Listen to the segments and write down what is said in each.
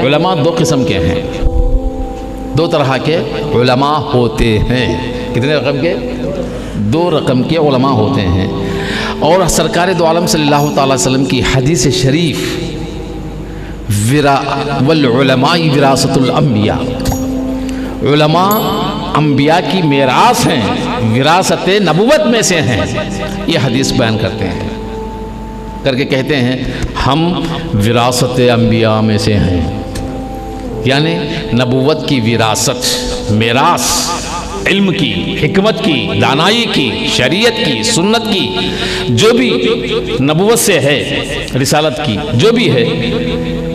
علماء دو قسم کے ہیں، دو طرح کے علماء ہوتے ہیں۔ کتنے رقم کے؟ دو رقم کے علماء ہوتے ہیں۔ اور سرکار دو عالم صلی اللہ تعالی وسلم کی حدیث شریف والعلماء وراثت الانبیاء، علماء انبیاء کی میراث ہیں، وراثت نبوت میں سے ہیں، یہ حدیث بیان کرتے ہیں، کر کے کہتے ہیں ہم وراثت انبیاء میں سے ہیں، یعنی نبوت کی وراثت، میراث، علم کی، حکمت کی، دانائی کی، شریعت کی، سنت کی، جو بھی نبوت سے ہے، رسالت کی جو بھی ہے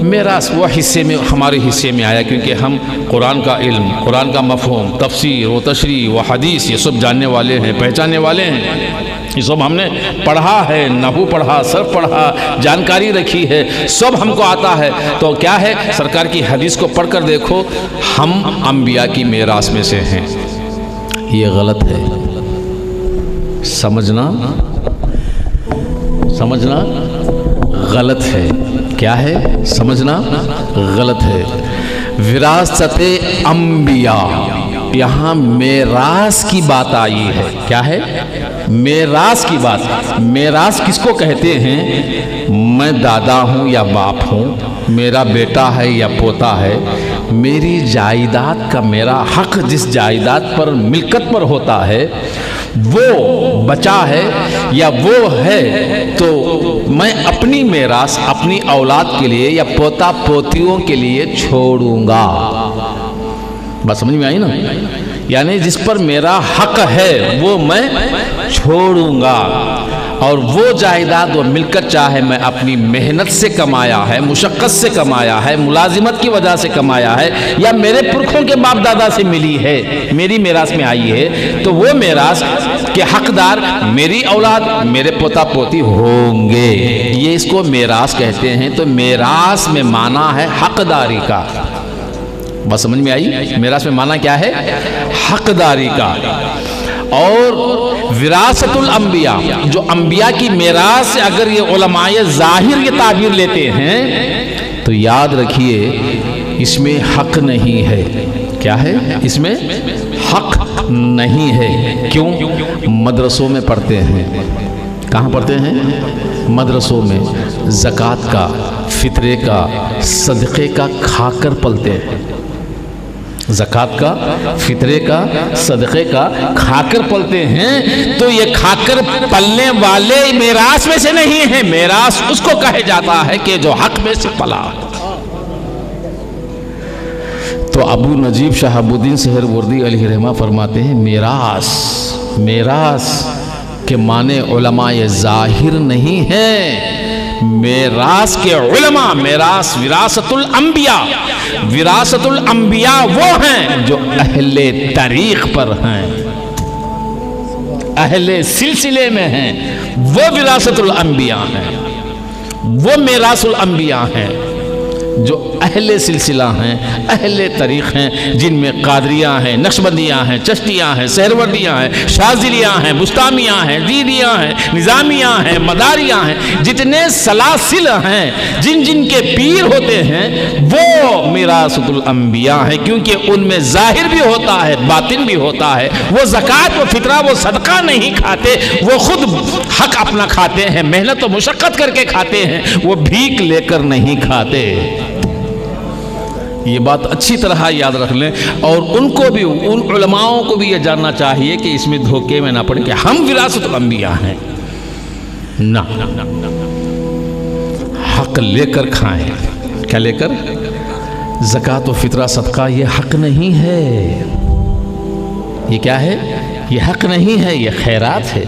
میراث، وہ حصے میں، ہمارے حصے میں آیا، کیونکہ ہم قرآن کا علم، قرآن کا مفہوم، تفسیر و تشریح و حدیث یہ سب جاننے والے ہیں، پہچاننے والے ہیں، یہ سب ہم نے پڑھا ہے، نحو پڑھا، صرف پڑھا، جانکاری رکھی ہے، سب ہم کو آتا ہے۔ تو کیا ہے، سرکار کی حدیث کو پڑھ کر دیکھو، ہم انبیاء کی میراث میں سے ہیں، یہ غلط ہے۔ سمجھنا غلط ہے، کیا ہے؟ سمجھنا غلط ہے۔ وراثت انبیاء، یہاں میراث کی بات آئی ہے، کیا ہے؟ میراث کی بات۔ میراث کس کو کہتے ہیں؟ میں دادا ہوں یا باپ ہوں، میرا بیٹا ہے یا پوتا ہے، میری جائیداد کا میرا حق جس جائیداد پر، ملکت پر ہوتا ہے، وہ بچا ہے یا وہ ہے، تو میں اپنی میراث اپنی اولاد کے لیے یا پوتا پوتیوں کے لیے چھوڑوں گا۔ بات سمجھ میں آئی نا؟ یعنی جس پر میرا حق ہے وہ میں چھوڑوں گا، اور وہ جائیداد و ملکت چاہے میں اپنی محنت سے کمایا ہے، مشقت سے کمایا ہے، ملازمت کی وجہ سے کمایا ہے، یا میرے پرکھوں کے باپ دادا سے ملی ہے، میری میراث میں آئی ہے، تو وہ میراث کے حقدار میری اولاد، میرے پوتا پوتی ہوں گے۔ یہ اس کو میراث کہتے ہیں۔ تو میراث میں معنی ہے حقداری کا۔ بس سمجھ میں آئی؟ میراث میں معنی کیا ہے؟ حقداری کا۔ اور وراثت الانبیاء، جو انبیاء کی میراث سے اگر یہ علماء ظاہر یہ تعبیر لیتے ہیں تو یاد رکھیے اس میں حق نہیں ہے۔ کیا ہے؟ اس میں حق نہیں ہے۔ کیوں؟ مدرسوں میں پڑھتے ہیں۔ کہاں پڑھتے ہیں؟ مدرسوں میں زکوٰۃ کا، فطرے کا، صدقے کا کھا کر پلتے ہیں۔ زکوٰۃ کا، فطرے کا، صدقے کا کھا کر پلتے ہیں، تو یہ کھا کر پلنے والے میراث میں سے نہیں ہیں۔ میراث اس کو کہا جاتا ہے کہ جو حق میں سے پلا۔ تو ابو نجیب شہاب الدین سہروردی علیہ رحمہ فرماتے ہیں میراث کے معنی علماء ظاہر نہیں ہے۔ میراث کے علماء، میراث وراثت الانبیاء، وراثت الانبیاء وہ ہیں جو اہل طریق پر ہیں، اہل سلسلے میں ہیں، وہ وراثت الانبیاء ہیں، وہ میراث الانبیاء ہیں، جو اہل سلسلہ ہیں، اہل طریق ہیں، جن میں قادریاں ہیں، نقشبندیاں ہیں، چشتیاں ہیں، سہروردیاں ہیں، شاذلیاں ہیں، بستامیاں ہیں، دیدیاں ہیں، نظامیاں ہیں، مداریاں ہیں، جتنے سلاسل ہیں، جن کے پیر ہوتے ہیں، وہ میراثت الانبیاء ہیں، کیونکہ ان میں ظاہر بھی ہوتا ہے، باطن بھی ہوتا ہے۔ وہ زکوٰۃ و فطرہ و صدقہ نہیں کھاتے، وہ خود حق اپنا کھاتے ہیں، محنت و مشقت کر کے کھاتے ہیں، وہ بھیک لے کر نہیں کھاتے۔ یہ بات اچھی طرح یاد رکھ لیں، اور ان کو بھی، ان علماؤں کو بھی یہ جاننا چاہیے کہ اس میں دھوکے میں نہ پڑے کہ ہم وراثت الانبیاء ہیں۔ نہ، حق لے کر کھائیں۔ کیا لے کر؟ زکوٰۃ و فطرہ صدقہ یہ حق نہیں ہے۔ یہ کیا ہے؟ یہ حق نہیں ہے، یہ خیرات ہے،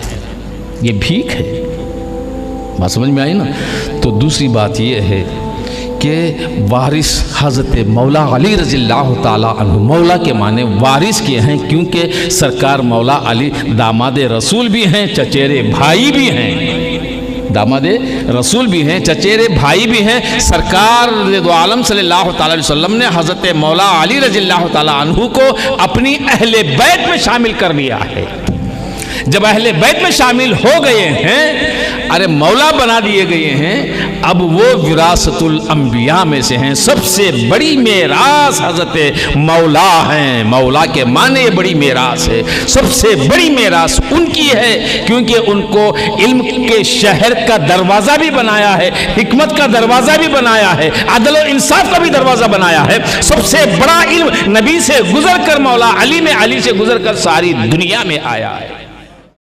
یہ بھیک ہے۔ بات سمجھ میں آئی نا؟ تو دوسری بات یہ ہے کہ وارث حضرت مولا علی رضی اللہ تعالیٰ عنہ، مولا کے معنی وارث کے ہیں، کیونکہ سرکار مولا علی داماد رسول بھی ہیں، چچیرے بھائی بھی ہیں، داماد رسول بھی ہیں، چچیرے بھائی بھی ہیں۔ سرکار دو عالم صلی اللہ تعالیٰ علیہ وسلم نے حضرت مولا علی رضی اللہ تعالیٰ عنہ کو اپنی اہل بیت میں شامل کر لیا ہے۔ جب اہل بیت میں شامل ہو گئے ہیں، ارے مولا بنا دیے گئے ہیں، اب وہ وراثت الانبیاء میں سے ہیں۔ سب سے بڑی میراث حضرت مولا ہیں، مولا کے معنی بڑی میراث ہے، سب سے بڑی میراث ان کی ہے، کیونکہ ان کو علم کے شہر کا دروازہ بھی بنایا ہے، حکمت کا دروازہ بھی بنایا ہے، عدل و انصاف کا بھی دروازہ بنایا ہے۔ سب سے بڑا علم نبی سے گزر کر مولا علی میں، علی سے گزر کر ساری دنیا میں آیا ہے۔